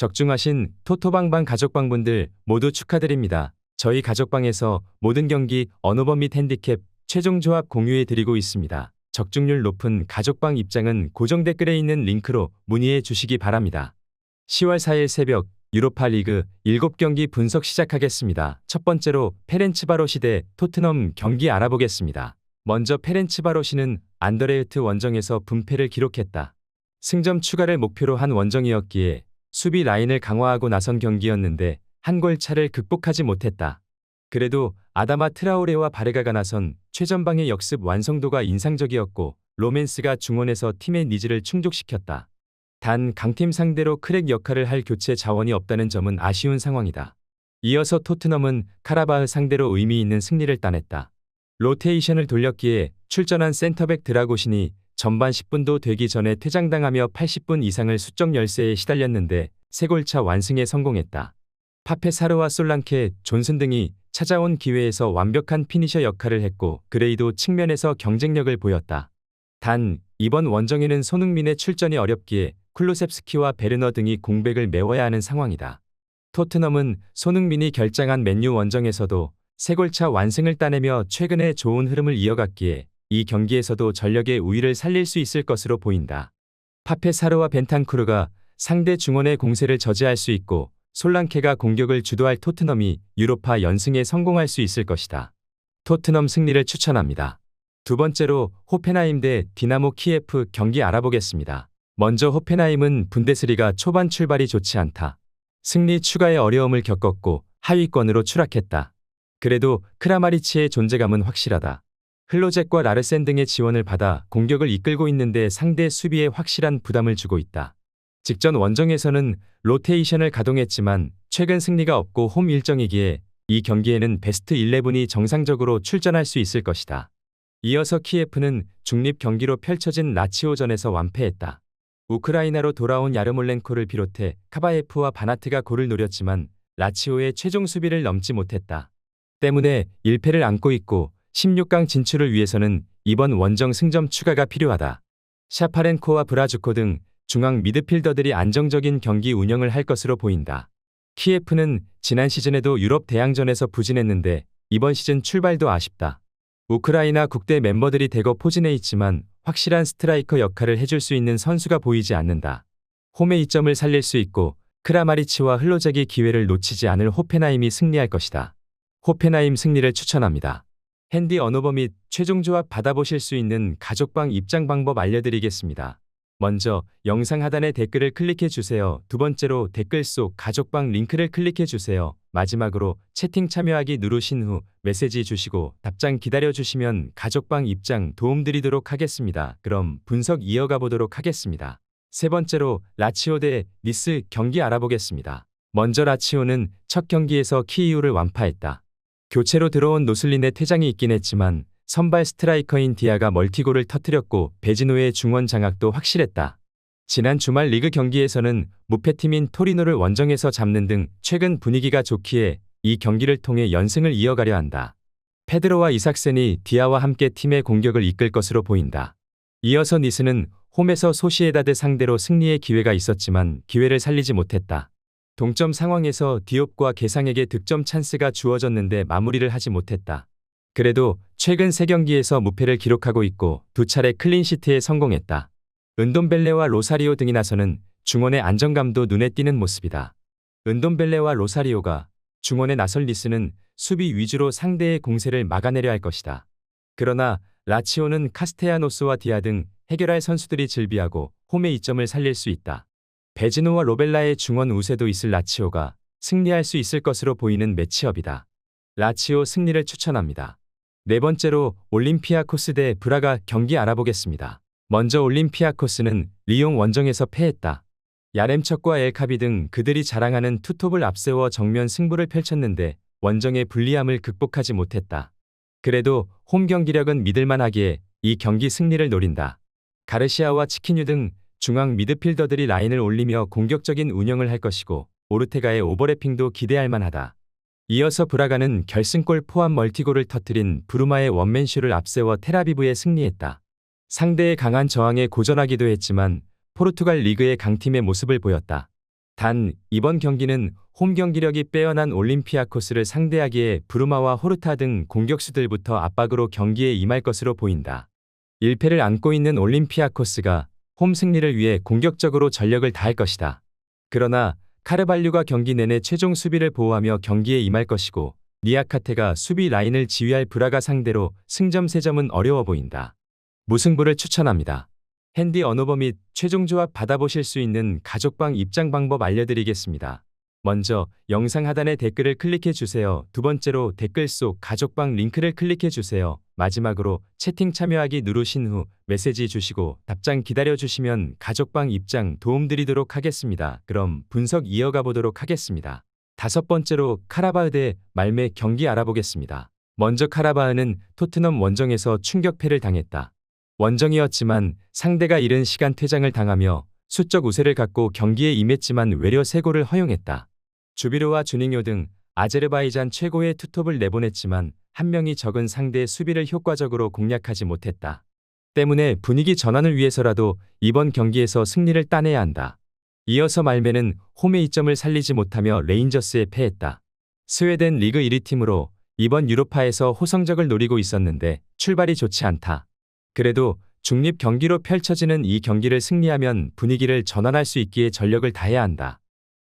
적중하신 토토방방 가족방분들 모두 축하드립니다. 저희 가족방에서 모든 경기 언오버 및 핸디캡 최종 조합 공유해 드리고 있습니다. 적중률 높은 가족방 입장은 고정 댓글에 있는 링크로 문의해 주시기 바랍니다. 10월 4일 새벽 유로파 리그 7경기 분석 시작하겠습니다. 첫 번째로 페렌츠바로시 대 토트넘 경기 알아보겠습니다. 먼저 페렌츠바로시는 안더레흐트 원정에서 분패를 기록했다. 승점 추가를 목표로 한 원정이었기에 수비 라인을 강화하고 나선 경기였는데 한 골 차를 극복하지 못했다. 그래도 아다마 트라오레와 바르가가 나선 최전방의 역습 완성도가 인상적이었고 로맨스가 중원에서 팀의 니즈를 충족시켰다. 단 강팀 상대로 크랙 역할을 할 교체 자원이 없다는 점은 아쉬운 상황이다. 이어서 토트넘은 카라바흐 상대로 의미 있는 승리를 따냈다. 로테이션을 돌렸기에 출전한 센터백 드라고신이 전반 10분도 되기 전에 퇴장당하며 80분 이상을 수적 열세에 시달렸는데 3골차 완승에 성공했다. 파페 사르와 솔랑케, 존슨 등이 찾아온 기회에서 완벽한 피니셔 역할을 했고 그레이도 측면에서 경쟁력을 보였다. 단 이번 원정에는 손흥민의 출전이 어렵기에 쿨루셉스키와 베르너 등이 공백을 메워야 하는 상황이다. 토트넘은 손흥민이 결장한 맨유 원정에서도 3골차 완승을 따내며 최근에 좋은 흐름을 이어갔기에 이 경기에서도 전력의 우위를 살릴 수 있을 것으로 보인다. 파페 사르와 벤탄쿠르가 상대 중원의 공세를 저지할 수 있고 솔랑케가 공격을 주도할 토트넘이 유로파 연승에 성공할 수 있을 것이다. 토트넘 승리를 추천합니다. 두 번째로 호펜하임 대 디나모 키예프 경기 알아보겠습니다. 먼저 호펜하임은 분데스리가 초반 출발이 좋지 않다. 승리 추가의 어려움을 겪었고 하위권으로 추락했다. 그래도 크라마리치의 존재감은 확실하다. 흘로잭과 라르센 등의 지원을 받아 공격을 이끌고 있는데 상대 수비에 확실한 부담을 주고 있다. 직전 원정에서는 로테이션을 가동했지만 최근 승리가 없고 홈 일정이기에 이 경기에는 베스트 11이 정상적으로 출전할 수 있을 것이다. 이어서 키예프는 중립 경기로 펼쳐진 라치오전에서 완패했다. 우크라이나로 돌아온 야르몰렌코를 비롯해 카바예프와 바나트가 골을 노렸지만 라치오의 최종 수비를 넘지 못했다. 때문에 1패를 안고 있고 16강 진출을 위해서는 이번 원정 승점 추가가 필요하다. 샤파렌코와 브라주코 등 중앙 미드필더들이 안정적인 경기 운영을 할 것으로 보인다. 키예프는 지난 시즌에도 유럽 대항전에서 부진했는데 이번 시즌 출발도 아쉽다. 우크라이나 국대 멤버들이 대거 포진해 있지만 확실한 스트라이커 역할을 해줄 수 있는 선수가 보이지 않는다. 홈의 이점을 살릴 수 있고 크라마리치와 흘로잭이 기회를 놓치지 않을 호펜하임이 승리할 것이다. 호펜하임 승리를 추천합니다. 핸디 언오버 및 최종 조합 받아보실 수 있는 가족방 입장 방법 알려드리겠습니다. 먼저 영상 하단의 댓글을 클릭해 주세요. 두 번째로 댓글 속 가족방 링크를 클릭해 주세요. 마지막으로 채팅 참여하기 누르신 후 메시지 주시고 답장 기다려 주시면 가족방 입장 도움드리도록 하겠습니다. 그럼 분석 이어가 보도록 하겠습니다. 세 번째로 라치오 대 니스 경기 알아보겠습니다. 먼저 라치오는 첫 경기에서 키이우를 완파했다. 교체로 들어온 노슬린의 퇴장이 있긴 했지만 선발 스트라이커인 디아가 멀티골을 터뜨렸고 베지노의 중원 장악도 확실했다. 지난 주말 리그 경기에서는 무패팀인 토리노를 원정에서 잡는 등 최근 분위기가 좋기에 이 경기를 통해 연승을 이어가려 한다. 페드로와 이삭센이 디아와 함께 팀의 공격을 이끌 것으로 보인다. 이어서 니스는 홈에서 소시에다드 상대로 승리의 기회가 있었지만 기회를 살리지 못했다. 동점 상황에서 디옵과 게상에게 득점 찬스가 주어졌는데 마무리를 하지 못했다. 그래도 최근 3경기에서 무패를 기록하고 있고 2차례 클린시트에 성공했다. 은돔벨레와 로사리오 등이 나서는 중원의 안정감도 눈에 띄는 모습이다. 은돔벨레와 로사리오가 중원에 나설 니스는 수비 위주로 상대의 공세를 막아내려 할 것이다. 그러나 라치오는 카스테야노스와 디아 등 해결할 선수들이 즐비하고 홈의 이점을 살릴 수 있다. 베지노와 로벨라의 중원 우세도 있을 라치오가 승리할 수 있을 것으로 보이는 매치업이다. 라치오 승리를 추천합니다. 네 번째로 올림피아코스 대 브라가 경기 알아보겠습니다. 먼저 올림피아코스는 리옹 원정에서 패했다. 야렘척과 엘카비 등 그들이 자랑하는 투톱을 앞세워 정면 승부를 펼쳤는데 원정의 불리함을 극복하지 못했다. 그래도 홈 경기력은 믿을만하기에 이 경기 승리를 노린다. 가르시아와 치키뉴 등 중앙 미드필더들이 라인을 올리며 공격적인 운영을 할 것이고 오르테가의 오버래핑도 기대할 만하다. 이어서 브라가는 결승골 포함 멀티골을 터뜨린 브루마의 원맨쇼를 앞세워 텔아비브에 승리했다. 상대의 강한 저항에 고전하기도 했지만 포르투갈 리그의 강팀의 모습을 보였다. 단 이번 경기는 홈 경기력이 빼어난 올림피아코스를 상대하기에 브루마와 호르타 등 공격수들부터 압박으로 경기에 임할 것으로 보인다. 1패를 안고 있는 올림피아코스가 홈 승리를 위해 공격적으로 전력을 다할 것이다. 그러나 카르발류가 경기 내내 최종 수비를 보호하며 경기에 임할 것이고 니아카테가 수비 라인을 지휘할 브라가 상대로 승점 3점은 어려워 보인다. 무승부를 추천합니다. 핸디 언오버 및 최종 조합 받아보실 수 있는 가족방 입장 방법 알려드리겠습니다. 먼저 영상 하단의 댓글을 클릭해 주세요. 두 번째로 댓글 속 가족방 링크를 클릭해 주세요. 마지막으로 채팅 참여하기 누르신 후 메시지 주시고 답장 기다려 주시면 가족방 입장 도움드리도록 하겠습니다. 그럼 분석 이어가 보도록 하겠습니다. 다섯 번째로 카라바흐 대 말메 경기 알아보겠습니다. 먼저 카라바흐는 토트넘 원정에서 충격패를 당했다. 원정이었지만 상대가 이른 시간 퇴장을 당하며 수적 우세를 갖고 경기에 임했지만 외려 3골을 허용했다. 주비르와 주닝요 등 아제르바이잔 최고의 투톱을 내보냈지만 한 명이 적은 상대의 수비를 효과적으로 공략하지 못했다. 때문에 분위기 전환을 위해서라도 이번 경기에서 승리를 따내야 한다. 이어서 말메는 홈의 이점을 살리지 못하며 레인저스에 패했다. 스웨덴 리그 1위 팀으로 이번 유로파에서 호성적을 노리고 있었는데 출발이 좋지 않다. 그래도 중립 경기로 펼쳐지는 이 경기를 승리하면 분위기를 전환할 수 있기에 전력을 다해야 한다.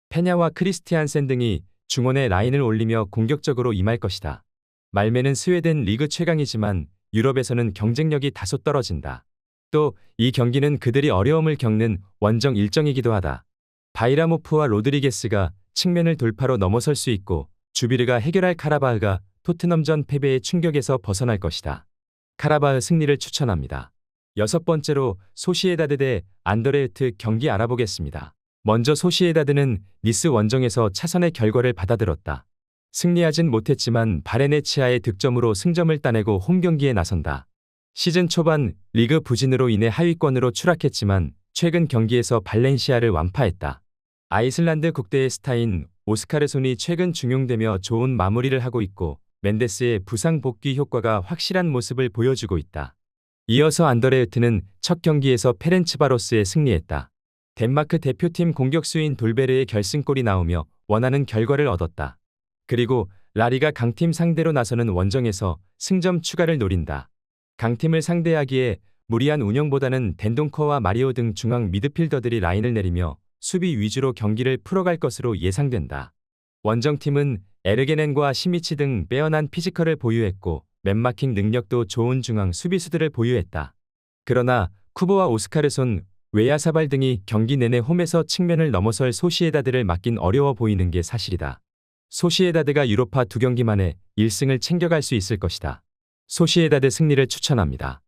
페냐와 크리스티안센 등이 중원에 라인을 올리며 공격적으로 임할 것이다. 말메는 스웨덴 리그 최강이지만 유럽에서는 경쟁력이 다소 떨어진다. 또 이 경기는 그들이 어려움을 겪는 원정 일정이기도 하다. 바이라모프와 로드리게스가 측면을 돌파로 넘어설 수 있고 주비르가 해결할 카라바흐가 토트넘전 패배의 충격에서 벗어날 것이다. 카라바흐 승리를 추천합니다. 여섯 번째로 소시에다드 대 안더레흐트 경기 알아보겠습니다. 먼저 소시에다드는 니스 원정에서 차선의 결과를 받아들었다. 승리하진 못했지만 바레네치아의 득점으로 승점을 따내고 홈 경기에 나선다. 시즌 초반 리그 부진으로 인해 하위권으로 추락했지만 최근 경기에서 발렌시아를 완파했다. 아이슬란드 국대의 스타인 오스카르손이 최근 중용되며 좋은 마무리를 하고 있고 멘데스의 부상 복귀 효과가 확실한 모습을 보여주고 있다. 이어서 안더레흐트는 첫 경기에서 페렌츠바로스에 승리했다. 덴마크 대표팀 공격수인 돌베르의 결승골이 나오며 원하는 결과를 얻었다. 그리고 라리가 강팀 상대로 나서는 원정에서 승점 추가를 노린다. 강팀을 상대하기에 무리한 운영보다는 덴동커와 마리오 등 중앙 미드필더들이 라인을 내리며 수비 위주로 경기를 풀어갈 것으로 예상된다. 원정팀은 에르게넨과 시미치 등 빼어난 피지컬을 보유했고 맨마킹 능력도 좋은 중앙 수비수들을 보유했다. 그러나 쿠보와 오스카르손, 웨야사발 등이 경기 내내 홈에서 측면을 넘어설 소시에다드를 막긴 어려워 보이는 게 사실이다. 소시에다드가 유로파 2경기 만에 1승을 챙겨갈 수 있을 것이다. 소시에다드 승리를 추천합니다.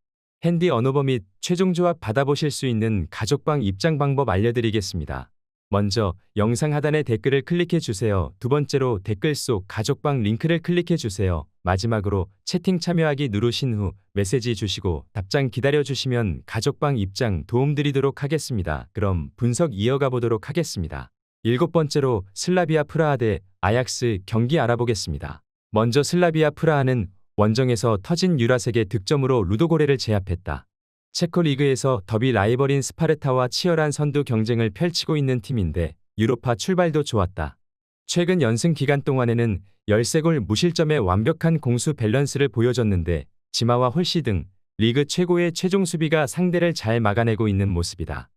핸디 언오버 및 최종 조합 받아보실 수 있는 가족방 입장 방법 알려드리겠습니다. 먼저 영상 하단의 댓글을 클릭해 주세요. 두 번째로 댓글 속 가족방 링크를 클릭해 주세요. 마지막으로 채팅 참여하기 누르신 후 메시지 주시고 답장 기다려 주시면 가족방 입장 도움드리도록 하겠습니다. 그럼 분석 이어가 보도록 하겠습니다. 일곱 번째로 슬라비아 프라하 대 아약스 경기 알아보겠습니다. 먼저 슬라비아 프라하는 원정에서 터진 유라색의 득점으로 루도고레를 제압했다. 체코 리그에서 더비 라이벌인 스파르타와 치열한 선두 경쟁을 펼치고 있는 팀인데 유로파 출발도 좋았다. 최근 연승 기간 동안에는 13골 무실점의 완벽한 공수 밸런스를 보여줬는데 지마와 홀시 등 리그 최고의 최종 수비가 상대를 잘 막아내고 있는 모습이다.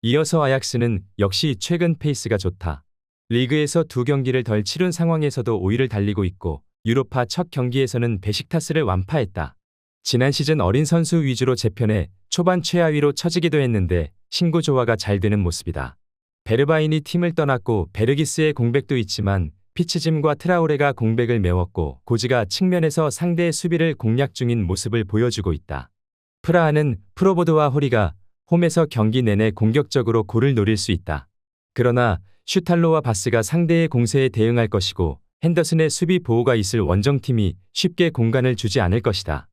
이어서 아약스는 역시 최근 페이스가 좋다. 리그에서 2경기를 덜 치른 상황에서도 5위를 달리고 있고 유로파 첫 경기에서는 베식타스를 완파했다. 지난 시즌 어린 선수 위주로 재편해 초반 최하위로 처지기도 했는데 신구 조화가 잘 되는 모습이다. 베르바인이 팀을 떠났고 베르기스의 공백도 있지만 피츠짐과 트라오레가 공백을 메웠고 고지가 측면에서 상대의 수비를 공략 중인 모습을 보여주고 있다. 프라하는 프로보드와 호리가 홈에서 경기 내내 공격적으로 골을 노릴 수 있다. 그러나 슈탈로와 바스가 상대의 공세에 대응할 것이고 핸더슨의 수비 보호가 있을 원정팀이 쉽게 공간을 주지 않을 것이다.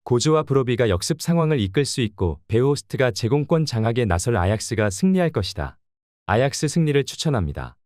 고즈와 브로비가 역습 상황을 이끌 수 있고 베호스트가 제공권 장악에 나설 아약스가 승리할 것이다. 아약스 승리를 추천합니다.